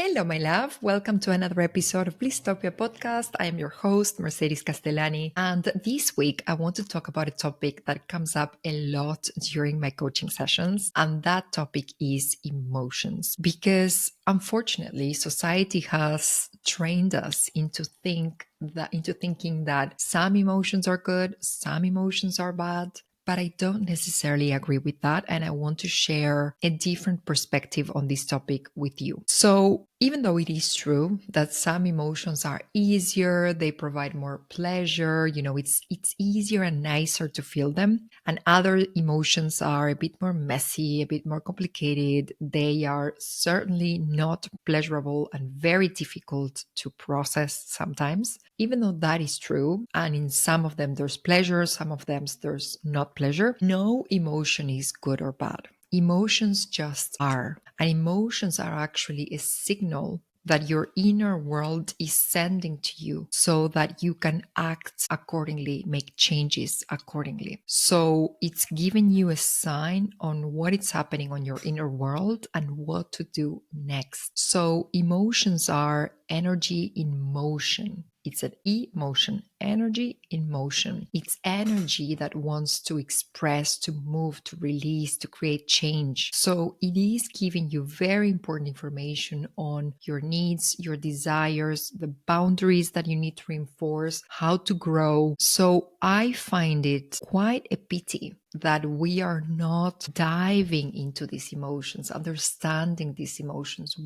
Hello, my love. Welcome to another episode of Blisstopia podcast. I am your host, Mercedes Castellani. And this week, I want to talk about a topic that comes up a lot during my coaching sessions. And that topic is emotions. Because unfortunately, society has trained us into thinking that some emotions are good, some emotions are bad. But I don't necessarily agree with that. And I want to share a different perspective on this topic with you. So even though it is true that some emotions are easier, they provide more pleasure, it's easier and nicer to feel them. And other emotions are a bit more messy, a bit more complicated. They are certainly not pleasurable and very difficult to process sometimes. Even though that is true, and in some of them there's pleasure, some of them there's not pleasure, no emotion is good or bad. Emotions just are. And emotions are actually a signal that your inner world is sending to you so that you can act accordingly, make changes accordingly. So it's giving you a sign on what is happening on your inner world and what to do next. So emotions are energy in motion. It's an emotion, energy in motion. It's energy that wants to express, to move, to release, to create change. So it is giving you very important information on your needs, your desires, the boundaries that you need to reinforce, how to grow. So I find it quite a pity that we are not diving into these emotions, understanding these emotions,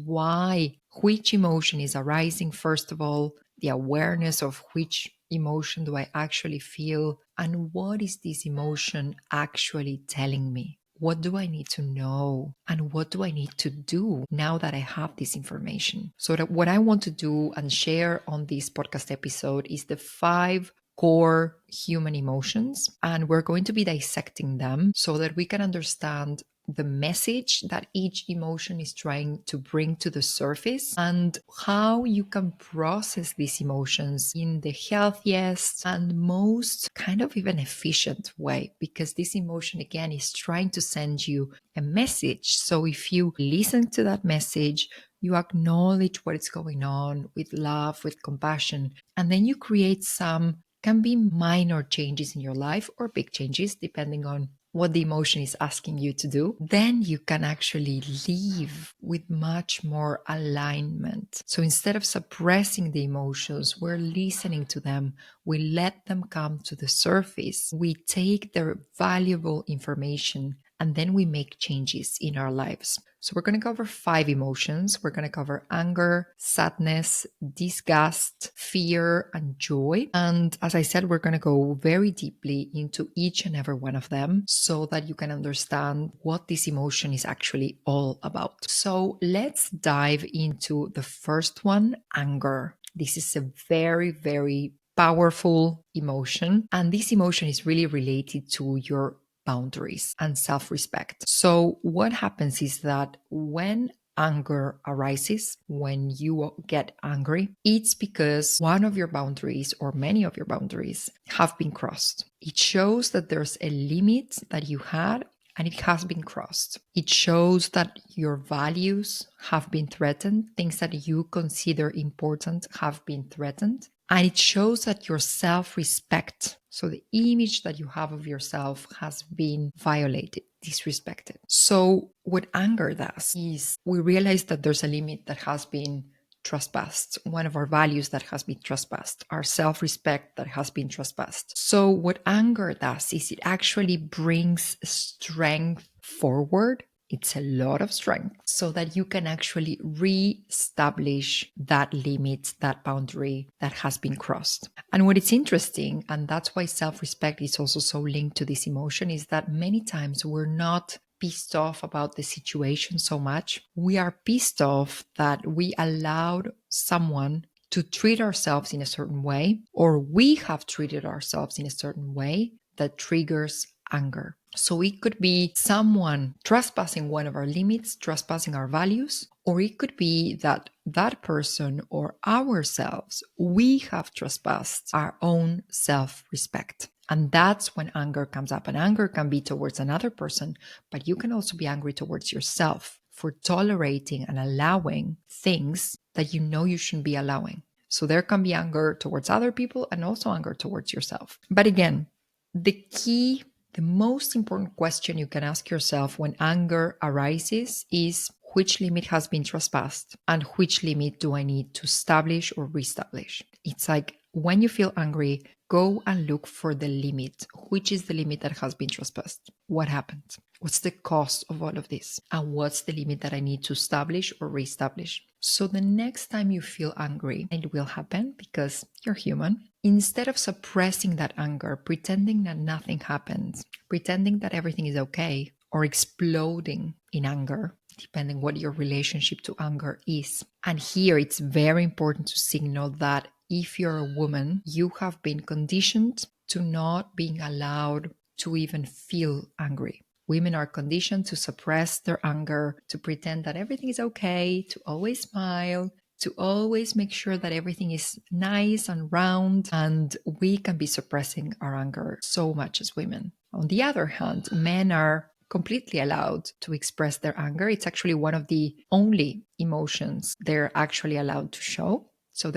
which emotion is arising, first of all, the awareness of which emotion do I actually feel, and what is this emotion actually telling me? What do I need to know? And what do I need to do now that I have this information? So that what I want to do and share on this podcast episode is the 5 core human emotions. And we're going to be dissecting them so that we can understand the message that each emotion is trying to bring to the surface and how you can process these emotions in the healthiest and most kind of even efficient way, because this emotion again is trying to send you a message. So if you listen to that message, you acknowledge what is going on with love, with compassion, and then you create some can be minor changes in your life or big changes depending on what the emotion is asking you to do, then you can actually live with much more alignment. So instead of suppressing the emotions, we're listening to them. We let them come to the surface. We take their valuable information and then we make changes in our lives. So we're going to cover 5 emotions. We're going to cover anger, sadness, disgust, fear, and joy. And as I said, we're going to go very deeply into each and every one of them so that you can understand what this emotion is actually all about. So let's dive into the first one, anger. This is a very, very powerful emotion. And this emotion is really related to your boundaries and self-respect. So what happens is that when anger arises, when you get angry, it's because one of your boundaries or many of your boundaries have been crossed. It shows that there's a limit that you had and it has been crossed. It shows that your values have been threatened, things that you consider important have been threatened. And it shows that your self-respect, so the image that you have of yourself, has been violated, disrespected. So what anger does is we realize that there's a limit that has been trespassed, one of our values that has been trespassed, our self-respect that has been trespassed. So what anger does is it actually brings strength forward. It's a lot of strength so that you can actually re-establish that limit, that boundary that has been crossed. And what is interesting, and that's why self-respect is also so linked to this emotion, is that many times we're not pissed off about the situation so much. We are pissed off that we allowed someone to treat ourselves in a certain way, or we have treated ourselves in a certain way that triggers anger. So it could be someone trespassing one of our limits, trespassing our values, or it could be that that person or ourselves, we have trespassed our own self-respect. And that's when anger comes up. And anger can be towards another person, but you can also be angry towards yourself for tolerating and allowing things that you know you shouldn't be allowing. So there can be anger towards other people and also anger towards yourself. But again, the most important question you can ask yourself when anger arises is, which limit has been trespassed and which limit do I need to establish or reestablish? It's like when you feel angry, go and look for the limit. Which is the limit that has been trespassed? What happened? What's the cost of all of this? And what's the limit that I need to establish or reestablish? So the next time you feel angry, it will happen because you're human. Instead of suppressing that anger, pretending that nothing happens, pretending that everything is okay, or exploding in anger, depending what your relationship to anger is. And here it's very important to signal that if you're a woman, you have been conditioned to not being allowed to even feel angry. Women are conditioned to suppress their anger, to pretend that everything is okay, to always smile, to always make sure that everything is nice and round. And we can be suppressing our anger so much as women. On the other hand, men are completely allowed to express their anger. It's actually one of the only emotions they're actually allowed to show. So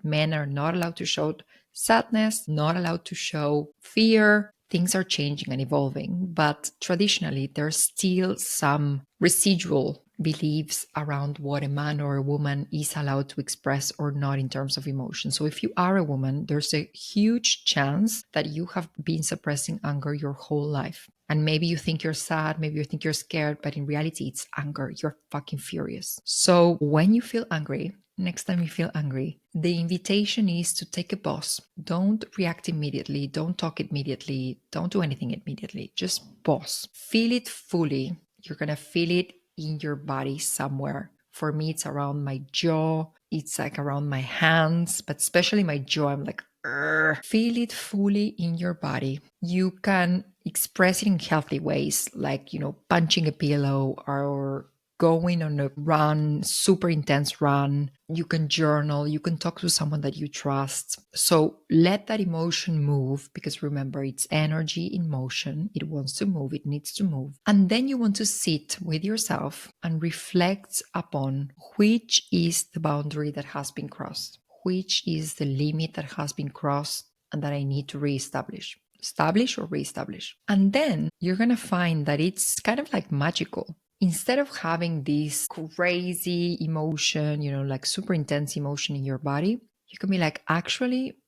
men are not allowed to show sadness, not allowed to show fear. Things are changing and evolving, but traditionally there's still some residual beliefs around what a man or a woman is allowed to express or not in terms of emotion. So if you are a woman, there's a huge chance that you have been suppressing anger your whole life. And maybe you think you're sad, maybe you think you're scared, but in reality, it's anger. You're fucking furious. So when you feel angry, next time you feel angry, the invitation is to take a pause. Don't react immediately. Don't talk immediately. Don't do anything immediately. Just pause. Feel it fully. You're going to feel it in your body somewhere. For me, it's around my jaw. It's like around my hands, but especially my jaw. I'm like, "Urgh." Feel it fully in your body. You can express it in healthy ways, like, punching a pillow or going on a run, super intense run. You can journal, you can talk to someone that you trust. So let that emotion move, because remember, it's energy in motion. It wants to move, it needs to move. And then you want to sit with yourself and reflect upon which is the boundary that has been crossed, which is the limit that has been crossed and that I need to reestablish. Establish or reestablish. And then you're going to find that it's kind of like magical. Instead of having this crazy emotion, like super intense emotion in your body, you can be like, actually,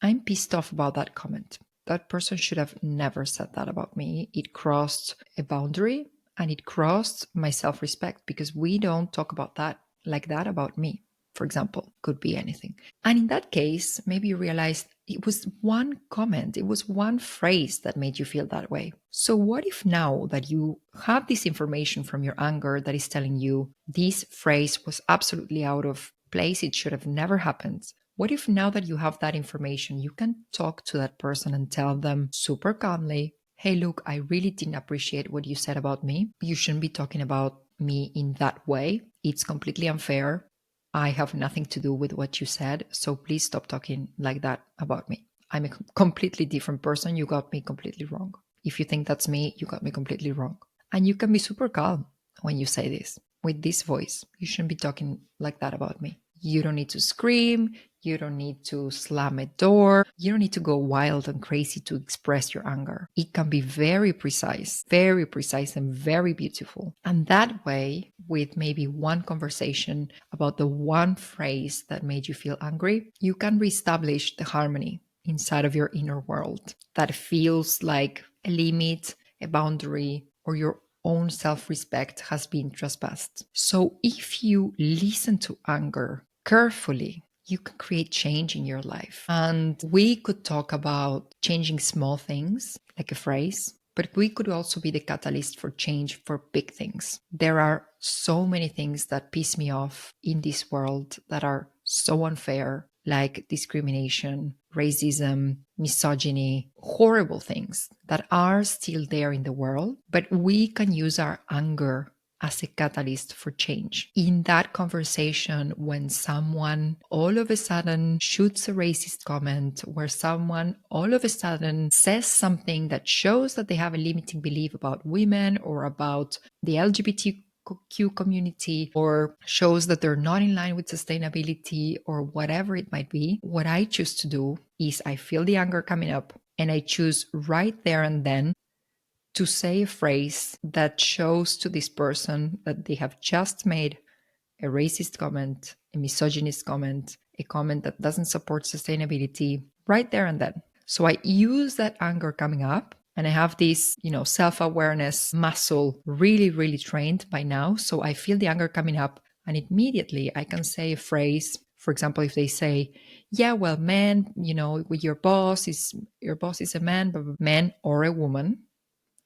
I'm pissed off about that comment. That person should have never said that about me. It crossed a boundary and it crossed my self-respect, because we don't talk about that like that about me. For example, could be anything. And in that case, maybe you realized it was one comment, it was one phrase that made you feel that way. So what if now that you have this information from your anger that is telling you this phrase was absolutely out of place, it should have never happened. What if now that you have that information, you can talk to that person and tell them super calmly, hey, look, I really didn't appreciate what you said about me. You shouldn't be talking about me in that way. It's completely unfair. I have nothing to do with what you said, so please stop talking like that about me. I'm a completely different person. You got me completely wrong. If you think that's me, you got me completely wrong. And you can be super calm when you say this, with this voice. You shouldn't be talking like that about me. You don't need to scream. You don't need to slam a door. You don't need to go wild and crazy to express your anger. It can be very precise and very beautiful. And that way, with maybe one conversation about the one phrase that made you feel angry, you can reestablish the harmony inside of your inner world that feels like a limit, a boundary, or your own self-respect has been trespassed. So if you listen to anger carefully, you can create change in your life. And we could talk about changing small things, like a phrase, but we could also be the catalyst for change for big things. There are so many things that piss me off in this world that are so unfair, like discrimination, racism, misogyny, horrible things that are still there in the world. But we can use our anger as a catalyst for change. In that conversation, when someone all of a sudden shoots a racist comment, where someone all of a sudden says something that shows that they have a limiting belief about women or about the LGBTQ community, or shows that they're not in line with sustainability or whatever it might be, what I choose to do is I feel the anger coming up and I choose right there and then to say a phrase that shows to this person that they have just made a racist comment, a misogynist comment, a comment that doesn't support sustainability right there and then. So I use that anger coming up, and I have this, self-awareness muscle really, really trained by now. So I feel the anger coming up and immediately I can say a phrase. For example, if they say, yeah, well, man, your boss is a man, but man or a woman,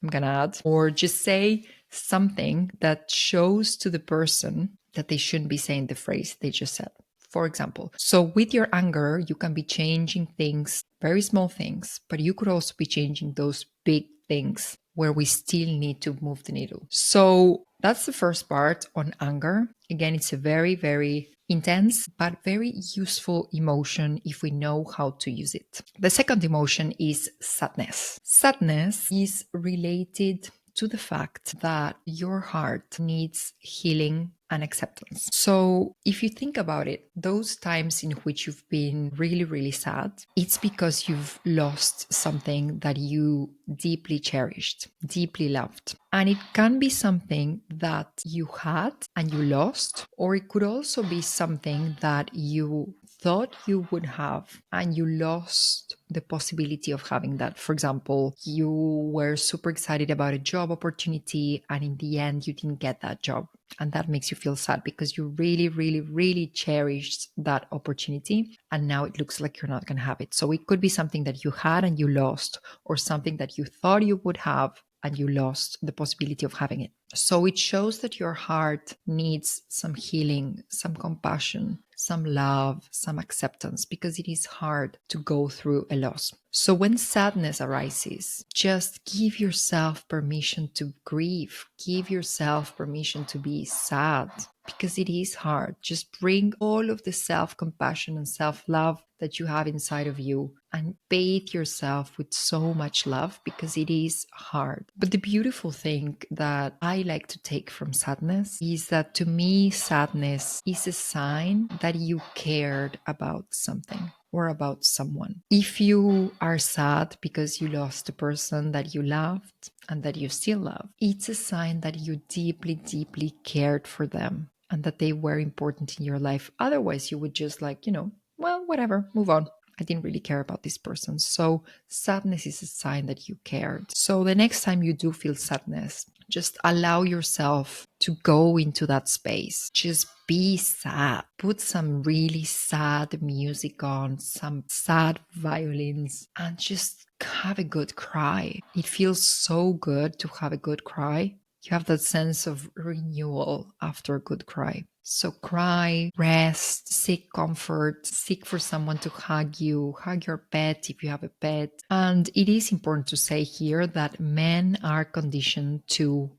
I'm going to add, or just say something that shows to the person that they shouldn't be saying the phrase they just said. For example, so with your anger, you can be changing things, very small things, but you could also be changing those big things where we still need to move the needle. So that's the first part on anger. Again, it's a very, very intense, but very useful emotion if we know how to use it. The second emotion is sadness. Sadness is related to the fact that your heart needs healing and acceptance. So if you think about it, those times in which you've been really, really sad, it's because you've lost something that you deeply cherished, deeply loved. And it can be something that you had and you lost, or it could also be something that you thought you would have and you lost the possibility of having that. For example, you were super excited about a job opportunity and in the end you didn't get that job. And that makes you feel sad because you really, really, really cherished that opportunity. And now it looks like you're not going to have it. So it could be something that you had and you lost, or something that you thought you would have and you lost the possibility of having it. So it shows that your heart needs some healing, some compassion, some love, some acceptance, because it is hard to go through a loss. So when sadness arises, just give yourself permission to grieve. Give yourself permission to be sad, because it is hard. Just bring all of the self-compassion and self-love that you have inside of you and bathe yourself with so much love, because it is hard. But the beautiful thing that I like to take from sadness is that, to me, sadness is a sign that you cared about something or about someone. If you are sad because you lost a person that you loved and that you still love, it's a sign that you deeply, deeply cared for them and that they were important in your life. Otherwise, you would just well, whatever, move on. I didn't really care about this person. So sadness is a sign that you cared. So the next time you do feel sadness, just allow yourself to go into that space. Just be sad. Put some really sad music on, some sad violins, and just have a good cry. It feels so good to have a good cry. You have that sense of renewal after a good cry. So cry, rest, seek comfort, seek for someone to hug you, hug your pet if you have a pet. And it is important to say here that men are conditioned to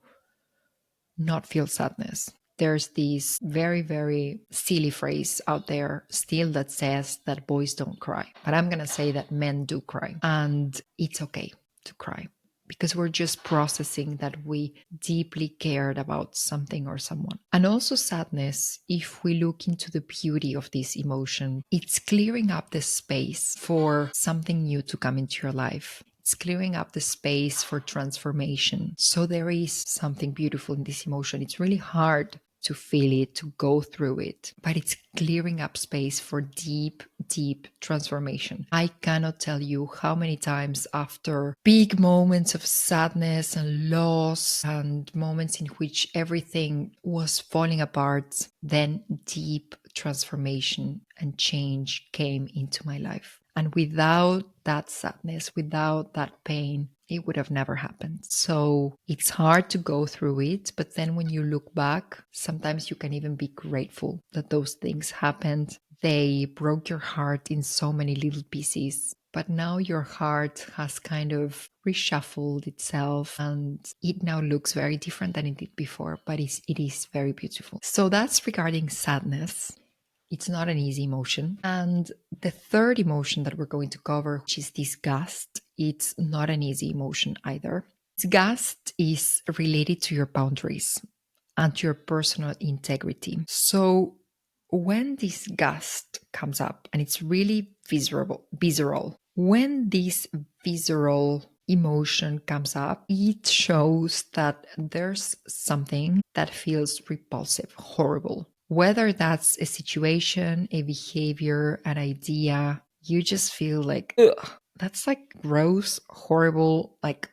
not feel sadness. There's this very, very silly phrase out there still that says that boys don't cry. But I'm going to say that men do cry. And it's okay to cry, because we're just processing that we deeply cared about something or someone. And also sadness, if we look into the beauty of this emotion, it's clearing up the space for something new to come into your life. It's clearing up the space for transformation. So there is something beautiful in this emotion. It's really hard to feel it, to go through it, but it's clearing up space for deep, deep transformation. I cannot tell you how many times after big moments of sadness and loss and moments in which everything was falling apart, then deep transformation and change came into my life. And without that sadness, without that pain, it would have never happened. So it's hard to go through it. But then when you look back, sometimes you can even be grateful that those things happened. They broke your heart in so many little pieces. but now your heart has kind of reshuffled itself and it now looks very different than it did before, but it is very beautiful. So that's regarding sadness. It's not an easy emotion. And the third emotion that we're going to cover, which is disgust, it's not an easy emotion either. Disgust is related to your boundaries and to your personal integrity. So when disgust comes up, and it's really visceral, when this visceral emotion comes up, it shows that there's something that feels repulsive, horrible. Whether that's a situation, a behavior, an idea, you just feel like, ugh, that's like gross, horrible, like,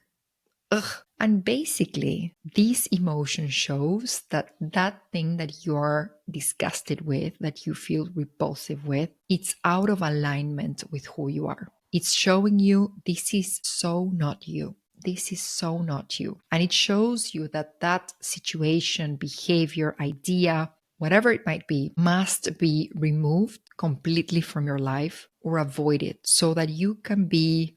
ugh. And basically, this emotion shows that that thing that you're disgusted with, that you feel repulsive with, it's out of alignment with who you are. It's showing you this is so not you. This is so not you. And it shows you that that situation, behavior, idea, whatever it might be, must be removed completely from your life or avoided so that you can be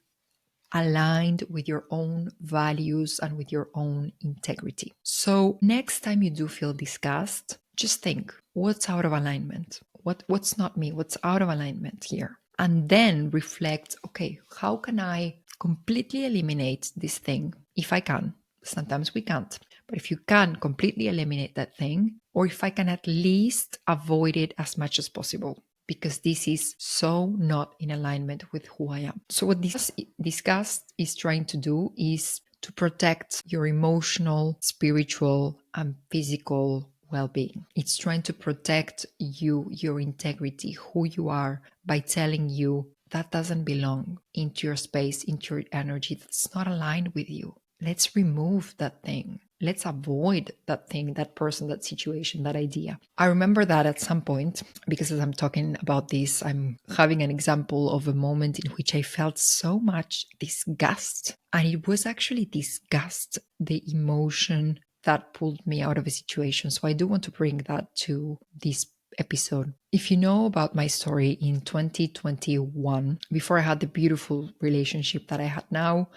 aligned with your own values and with your own integrity. So next time you do feel disgust, just think, what's out of alignment? What's not me? What's out of alignment here? And then reflect, okay, how can I completely eliminate this thing if I can? Sometimes we can't. But if you can completely eliminate that thing, or if I can at least avoid it as much as possible, because this is so not in alignment with who I am. So what this disgust is trying to do is to protect your emotional, spiritual, and physical well-being. It's trying to protect you, your integrity, who you are, by telling you that doesn't belong into your space, into your energy, that's not aligned with you. Let's remove that thing. Let's avoid that thing, that person, that situation, that idea. I remember that at some point, because as I'm talking about this, I'm having an example of a moment in which I felt so much disgust. And it was actually disgust, the emotion that pulled me out of a situation. So I do want to bring that to this episode. If you know about my story in 2021, before I had the beautiful relationship that I had now,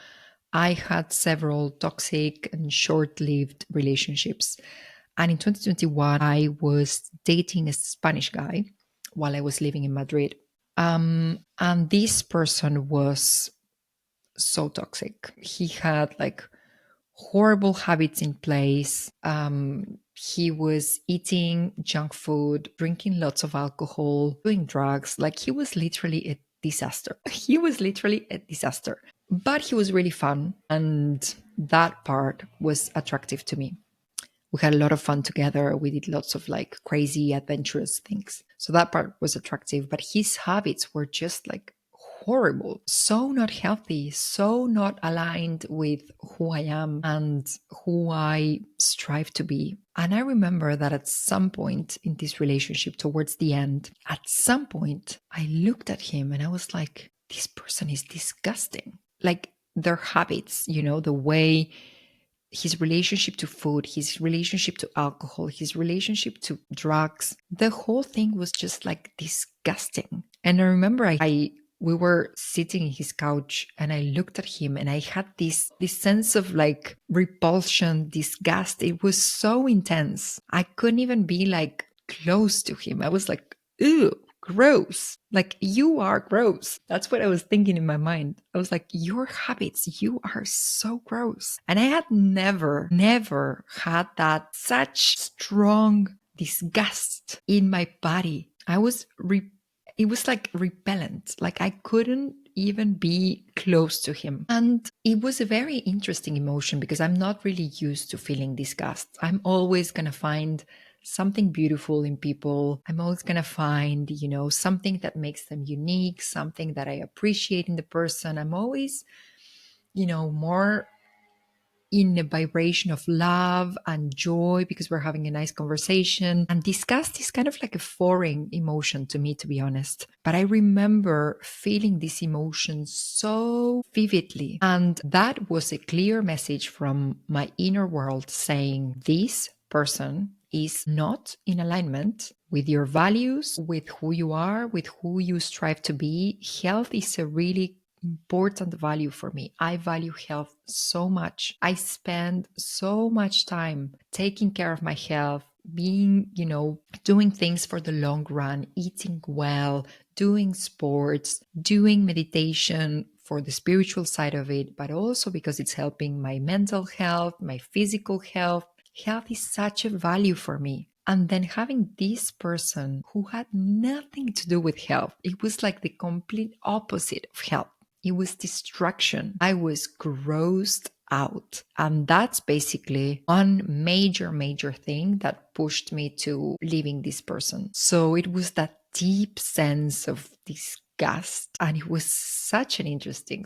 I had several toxic and short-lived relationships. And in 2021, I was dating a Spanish guy while I was living in Madrid. And this person was so toxic. He had like horrible habits in place. He was eating junk food, drinking lots of alcohol, doing drugs. Like he was literally a disaster. He was literally a disaster. But he was really fun. And that part was attractive to me. We had a lot of fun together. We did lots of like crazy, adventurous things. So that part was attractive. But his habits were just like horrible, so not healthy, so not aligned with who I am and who I strive to be. And I remember that at some point in this relationship, towards the end, at some point, I looked at him and I was like, this person is disgusting. Like their habits, you know, the way his relationship to food, his relationship to alcohol, his relationship to drugs, the whole thing was just like disgusting. And I remember we were sitting in his couch and I looked at him and I had this sense of like repulsion, disgust. It was so intense. I couldn't even be like close to him. I was like, ew, gross. Like, you are gross. That's what I was thinking in my mind. I was like, your habits, you are so gross. And I had never had that such strong disgust in my body. It was like repellent. Like I couldn't even be close to him. And it was a very interesting emotion because I'm not really used to feeling disgust. I'm always going to find something beautiful in people. I'm always going to find, you know, something that makes them unique, something that I appreciate in the person. I'm always, you know, more in a vibration of love and joy because we're having a nice conversation. And disgust is kind of like a foreign emotion to me, to be honest. But I remember feeling this emotion so vividly. And that was a clear message from my inner world saying, this person is not in alignment with your values, with who you are, with who you strive to be. Health is a really important value for me. I value health so much. I spend so much time taking care of my health, being, doing things for the long run, eating well, doing sports, doing meditation for the spiritual side of it, but also because it's helping my mental health, my physical health. Health is such a value for me. And then having this person who had nothing to do with health, it was like the complete opposite of health. It was distraction. I was grossed out. And that's basically one major thing that pushed me to leaving this person. So it was that deep sense of disgust. And it was such an interesting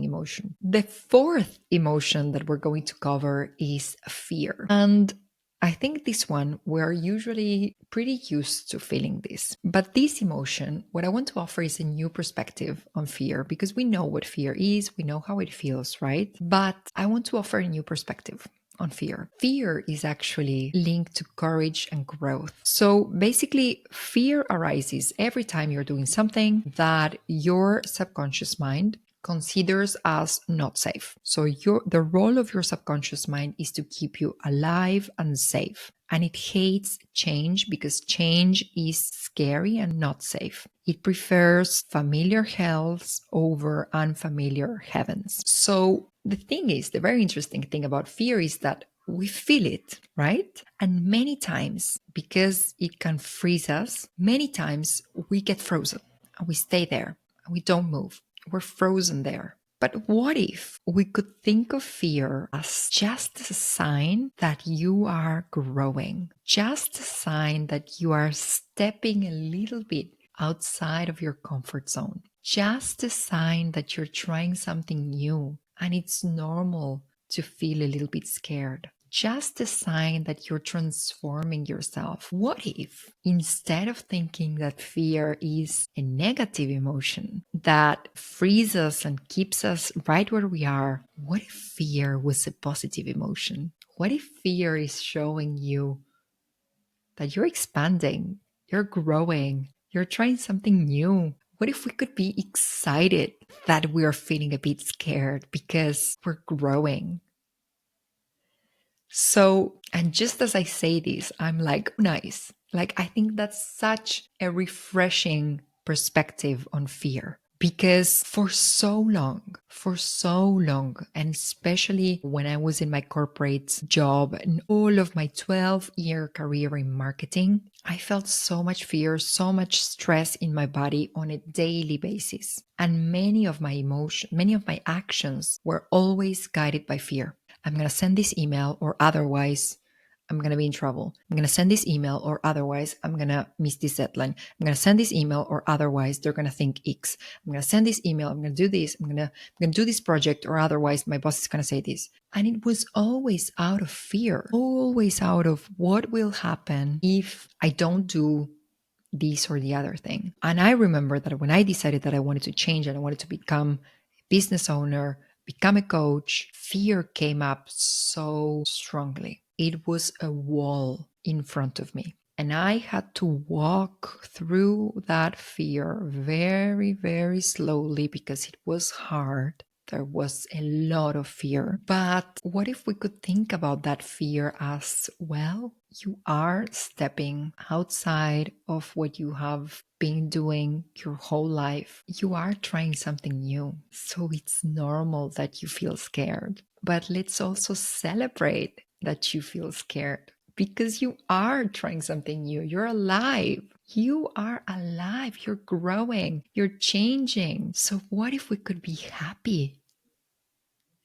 emotion. The fourth emotion that we're going to cover is fear. And I think this one, we're usually pretty used to feeling this. But this emotion, what I want to offer is a new perspective on fear, because we know what fear is, we know how it feels, right? But I want to offer a new perspective on fear. Fear is actually linked to courage and growth. So basically, fear arises every time you're doing something that your subconscious mind considers as not safe. So the role of your subconscious mind is to keep you alive and safe. And it hates change because change is scary and not safe. It prefers familiar hells over unfamiliar heavens. So the very interesting thing about fear is that we feel it, right? And many times, because it can freeze us, many times we get frozen and we stay there and we don't move. We're frozen there. But what if we could think of fear as just a sign that you are growing, just a sign that you are stepping a little bit outside of your comfort zone, just a sign that you're trying something new and it's normal to feel a little bit scared. Just a sign that you're transforming yourself. What if, instead of thinking that fear is a negative emotion that frees us and keeps us right where we are, what if fear was a positive emotion? What if fear is showing you that you're expanding, you're growing, you're trying something new? What if we could be excited that we are feeling a bit scared because we're growing? So, and just as I say this, I'm like, nice. Like, I think that's such a refreshing perspective on fear. Because for so long, and especially when I was in my corporate job and all of my 12-year career in marketing, I felt so much fear, so much stress in my body on a daily basis. And many of my actions were always guided by fear. I'm going to send this email or otherwise I'm going to be in trouble. I'm going to send this email or otherwise I'm going to miss this deadline. I'm going to send this email or otherwise they're going to think X. I'm going to send this email. I'm going to do this. I'm going to do this project or otherwise my boss is going to say this. And it was always out of fear, always out of what will happen if I don't do this or the other thing. And I remember that when I decided that I wanted to change and I wanted to become a business owner, become a coach, fear came up so strongly. It was a wall in front of me. And I had to walk through that fear very, very slowly because it was hard. There was a lot of fear. But what if we could think about that fear as, well, you are stepping outside of what you have been doing your whole life. You are trying something new. So it's normal that you feel scared. But let's also celebrate that you feel scared because you are trying something new. You're alive. You are alive. You're growing. You're changing. So what if we could be happy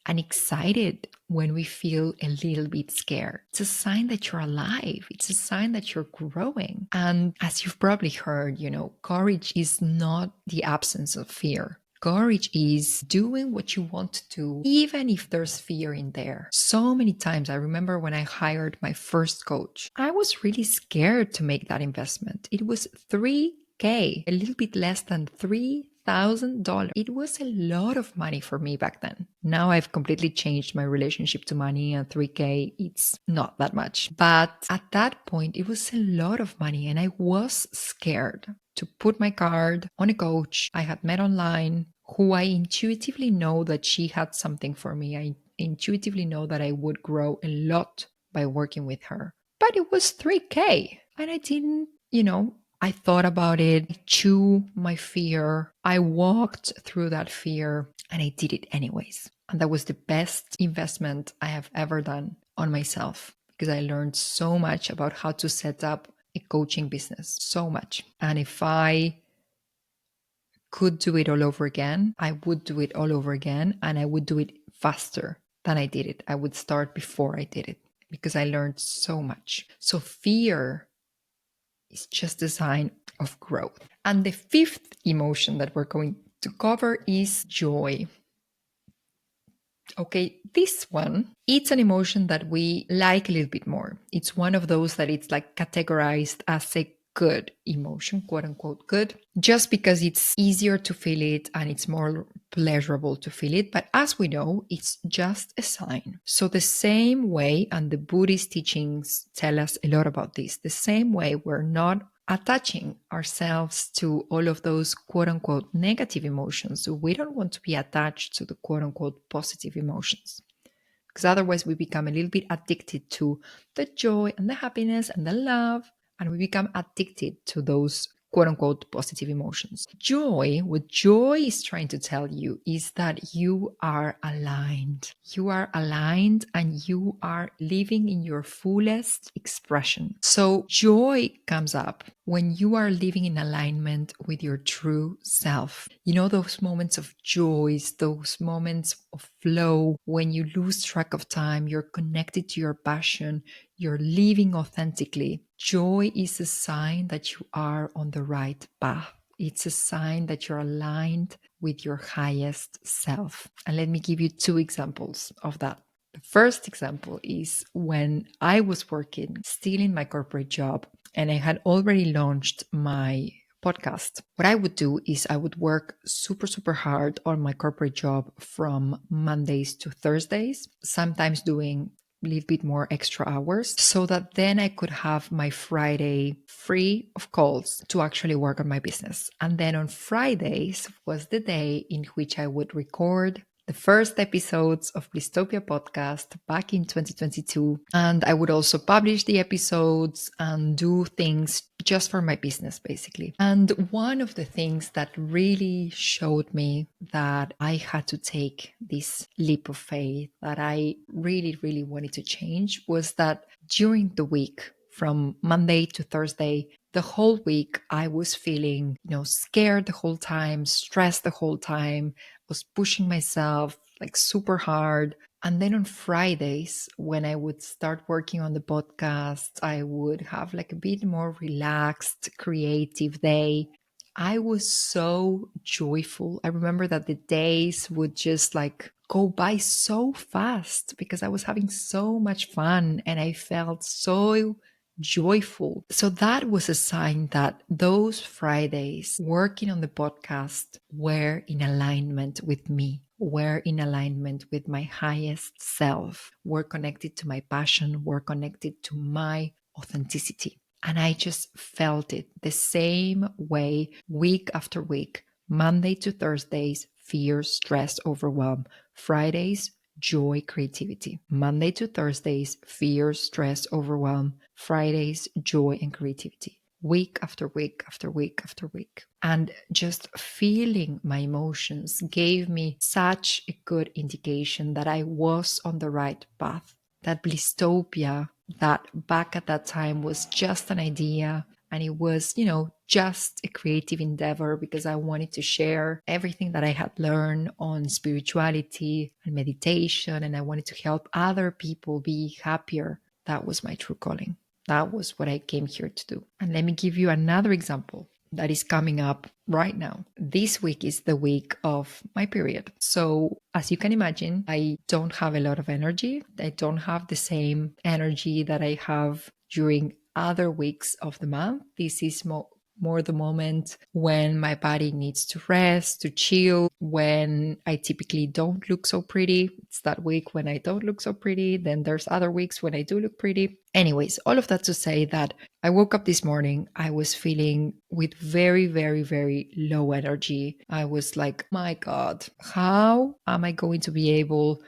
and excited when we feel a little bit scared? It's a sign that you're alive. It's a sign that you're growing. And as you've probably heard, courage is not the absence of fear. Courage is doing what you want to do, even if there's fear in there. So many times, I remember when I hired my first coach, I was really scared to make that investment. It was $3,000, a little bit less than $3,000. It was a lot of money for me back then. Now I've completely changed my relationship to money, and $3,000, it's not that much. But at that point, it was a lot of money and I was scared to put my card on a coach I had met online who I intuitively know that she had something for me. I intuitively know that I would grow a lot by working with her. But it was 3K and I didn't, I thought about it, I chew my fear. I walked through that fear and I did it anyways. And that was the best investment I have ever done on myself because I learned so much about how to set up a coaching business. So much. And if I could do it all over again, I would do it all over again and I would do it faster than I did it. I would start before I did it because I learned so much. So fear is just a sign of growth. And the fifth emotion that we're going to cover is joy. Okay, this one, it's an emotion that we like a little bit more. It's one of those that it's like categorized as a good emotion, quote unquote good, just because it's easier to feel it and it's more pleasurable to feel it. But as we know, it's just a sign. So the same way, and the Buddhist teachings tell us a lot about this, the same way we're not attaching ourselves to all of those quote unquote negative emotions. So we don't want to be attached to the quote unquote positive emotions because otherwise we become a little bit addicted to the joy and the happiness and the love, and we become addicted to those quote unquote positive emotions. What joy is trying to tell you is that you are aligned. You are aligned and you are living in your fullest expression. So joy comes up when you are living in alignment with your true self. You know, those moments of joy, those moments of flow, when you lose track of time, you're connected to your passion, you're living authentically. Joy is a sign that you are on the right path. It's a sign that you're aligned with your highest self. And let me give you 2 examples of that. The first example is when I was working still in my corporate job and I had already launched my podcast. What I would do is I would work super, super hard on my corporate job from Mondays to Thursdays, sometimes doing a little bit more extra hours so that then I could have my Friday free of calls to actually work on my business. And then on Fridays was the day in which I would record the first episodes of Blisstopia podcast back in 2022. And I would also publish the episodes and do things just for my business, basically. And one of the things that really showed me that I had to take this leap of faith, that I really, really wanted to change, was that during the week, from Monday to Thursday, the whole week, I was feeling, scared the whole time, stressed the whole time, was pushing myself like super hard. And then on Fridays, when I would start working on the podcast, I would have like a bit more relaxed, creative day. I was so joyful. I remember that the days would just like go by so fast because I was having so much fun and I felt so joyful. So that was a sign that those Fridays working on the podcast were in alignment with me, were in alignment with my highest self, were connected to my passion, were connected to my authenticity. And I just felt it the same way week after week, Monday to Thursdays, fear, stress, overwhelm, Fridays, joy, creativity. Monday to Thursdays, fear, stress, overwhelm. Fridays, joy and creativity. Week after week after week after week. And just feeling my emotions gave me such a good indication that I was on the right path. That Blisstopia, that back at that time was just an idea. And it was, just a creative endeavor because I wanted to share everything that I had learned on spirituality and meditation. And I wanted to help other people be happier. That was my true calling. That was what I came here to do. And let me give you another example that is coming up right now. This week is the week of my period. So as you can imagine, I don't have a lot of energy. I don't have the same energy that I have during other weeks of the month. This is more the moment when my body needs to rest, to chill, when I typically don't look so pretty. It's that week when I don't look so pretty. Then there's other weeks when I do look pretty. Anyways, all of that to say that I woke up this morning, I was feeling with very, very, very low energy. I was like, my God, how am I going to be able,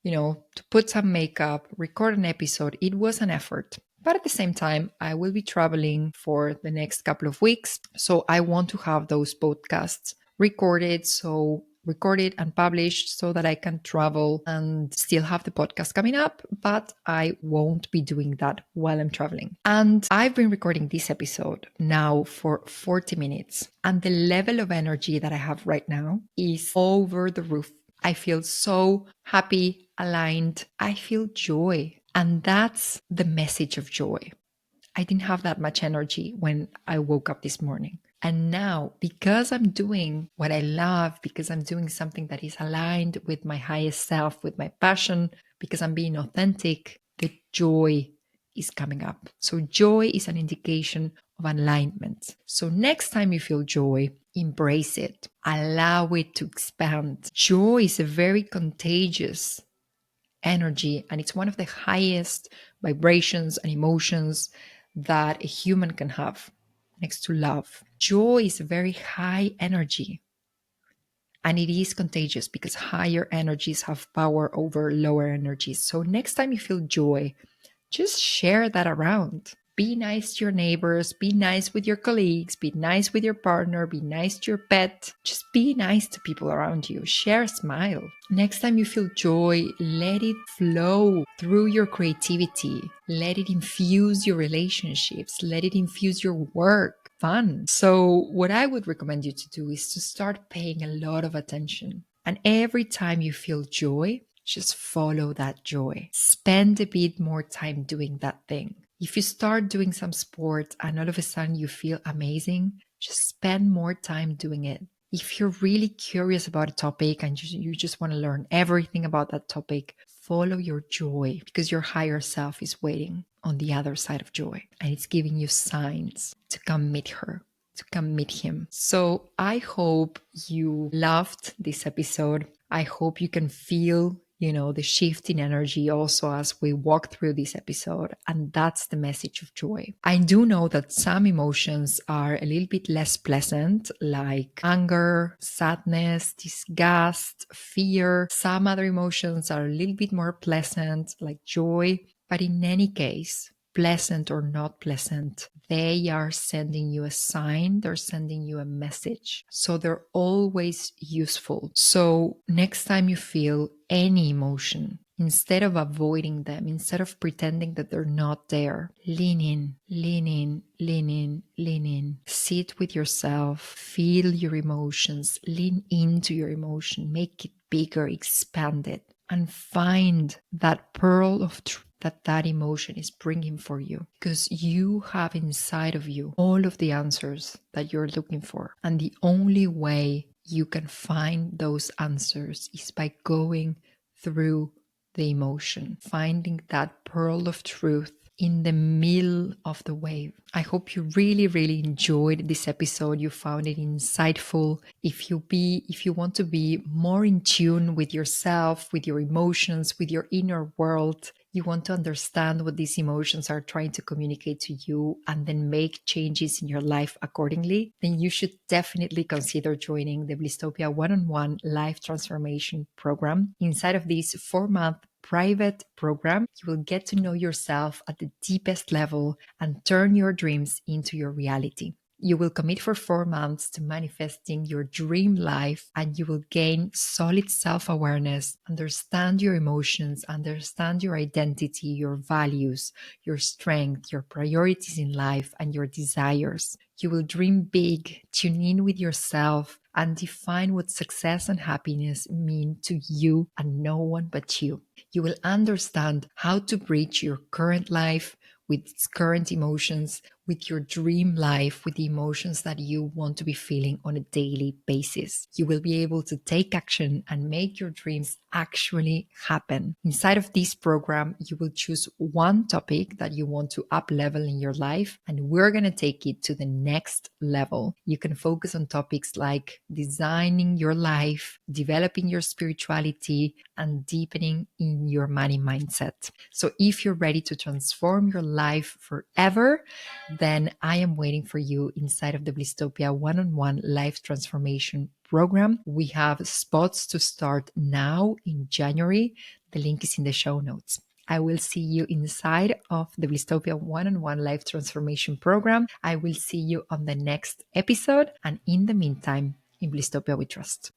to put some makeup, record an episode? It was an effort. But at the same time, I will be traveling for the next couple of weeks. So I want to have those podcasts recorded and published so that I can travel and still have the podcast coming up, but I won't be doing that while I'm traveling. And I've been recording this episode now for 40 minutes, and the level of energy that I have right now is over the roof. I feel so happy, aligned. I feel joy. And that's the message of joy. I didn't have that much energy when I woke up this morning. And now, because I'm doing what I love, because I'm doing something that is aligned with my highest self, with my passion, because I'm being authentic, the joy is coming up. So joy is an indication of alignment. So next time you feel joy, embrace it, allow it to expand. Joy is a very contagious energy, and it's one of the highest vibrations and emotions that a human can have next to love. Joy is a very high energy, and it is contagious because higher energies have power over lower energies. So next time you feel joy, just share that around. Be nice to your neighbors, be nice with your colleagues, be nice with your partner, be nice to your pet. Just be nice to people around you. Share a smile. Next time you feel joy, let it flow through your creativity. Let it infuse your relationships. Let it infuse your work. Fun. So what I would recommend you to do is to start paying a lot of attention. And every time you feel joy, just follow that joy. Spend a bit more time doing that thing. If you start doing some sport and all of a sudden you feel amazing, just spend more time doing it. If you're really curious about a topic and you just want to learn everything about that topic, follow your joy, because your higher self is waiting on the other side of joy and it's giving you signs to come meet her, to come meet him. So I hope you loved this episode. I hope you can feel the shift in energy also as we walk through this episode. And that's the message of joy. I do know that some emotions are a little bit less pleasant, like anger, sadness, disgust, fear. Some other emotions are a little bit more pleasant, like joy. But in any case, pleasant or not pleasant, they are sending you a sign, they're sending you a message. So they're always useful. So next time you feel any emotion, instead of avoiding them, instead of pretending that they're not there, lean in, lean in, lean in, lean in. Sit with yourself, feel your emotions, lean into your emotion, make it bigger, expand it, and find that pearl of truth that emotion is bringing for you, because you have inside of you all of the answers that you're looking for. And the only way you can find those answers is by going through the emotion, finding that pearl of truth in the middle of the wave. I hope you really, really enjoyed this episode. You found it insightful. If you want to be more in tune with yourself, with your emotions, with your inner world, you want to understand what these emotions are trying to communicate to you and then make changes in your life accordingly, then you should definitely consider joining the Blisstopia one-on-one life transformation program. Inside of this 4-month private program, you will get to know yourself at the deepest level and turn your dreams into your reality. You will commit for 4 months to manifesting your dream life, and you will gain solid self-awareness, understand your emotions, understand your identity, your values, your strength, your priorities in life, and your desires. You will dream big, tune in with yourself, and define what success and happiness mean to you and no one but you. You will understand how to bridge your current life with its current emotions with your dream life, with the emotions that you want to be feeling on a daily basis. You will be able to take action and make your dreams actually happen. Inside of this program, you will choose one topic that you want to up level in your life, and we're going to take it to the next level. You can focus on topics like designing your life, developing your spirituality, and deepening in your money mindset. So if you're ready to transform your life forever, then I am waiting for you inside of the Blisstopia one-on-one life transformation program. We have spots to start now in January. The link is in the show notes. I will see you inside of the Blisstopia one-on-one life transformation program. I will see you on the next episode. And in the meantime, in Blisstopia we trust.